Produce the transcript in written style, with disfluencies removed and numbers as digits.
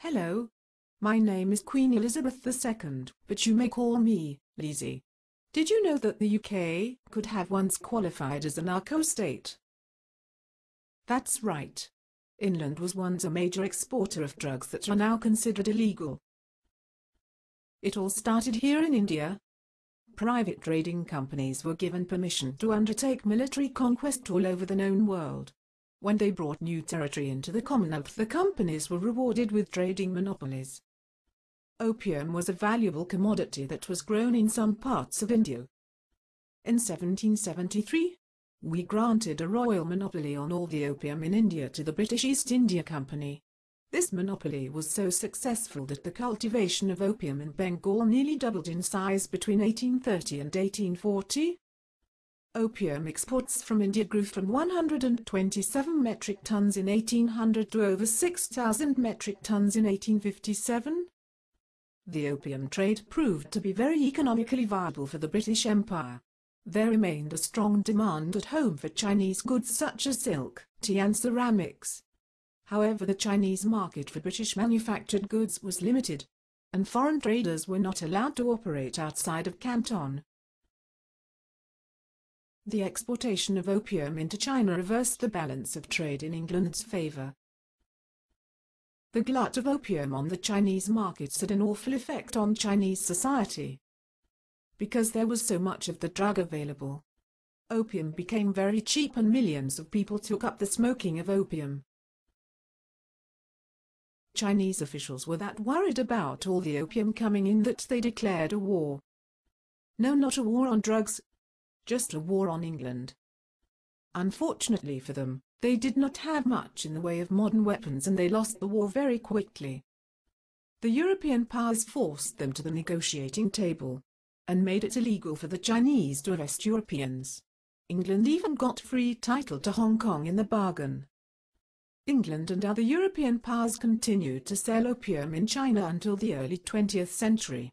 Hello. My name is Queen Elizabeth II, but you may call me Lizzie. Did you know that the UK could have once qualified as a narco-state? That's right. England was once a major exporter of drugs that are now considered illegal. It all started here in India. Private trading companies were given permission to undertake military conquest all over the known world. When they brought new territory into the Commonwealth, the companies were rewarded with trading monopolies. Opium was a valuable commodity that was grown in some parts of India. In 1773, we granted a royal monopoly on all the opium in India to the British East India Company. This monopoly was so successful that the cultivation of opium in Bengal nearly doubled in size between 1830 and 1840. Opium exports from India grew from 127 metric tons in 1800 to over 6,000 metric tons in 1857. The opium trade proved to be very economically viable for the British Empire. There remained a strong demand at home for Chinese goods such as silk, tea and ceramics. However, the Chinese market for British manufactured goods was limited, and foreign traders were not allowed to operate outside of Canton. The exportation of opium into China reversed the balance of trade in England's favour. The glut of opium on the Chinese markets had an awful effect on Chinese society. Because there was so much of the drug available, opium became very cheap and millions of people took up the smoking of opium. Chinese officials were that worried about all the opium coming in that they declared a war. No, not a war on drugs, just a war on England. Unfortunately for them, they did not have much in the way of modern weapons and they lost the war very quickly. The European powers forced them to the negotiating table and made it illegal for the Chinese to arrest Europeans. England even got free title to Hong Kong in the bargain. England and other European powers continued to sell opium in China until the early 20th century.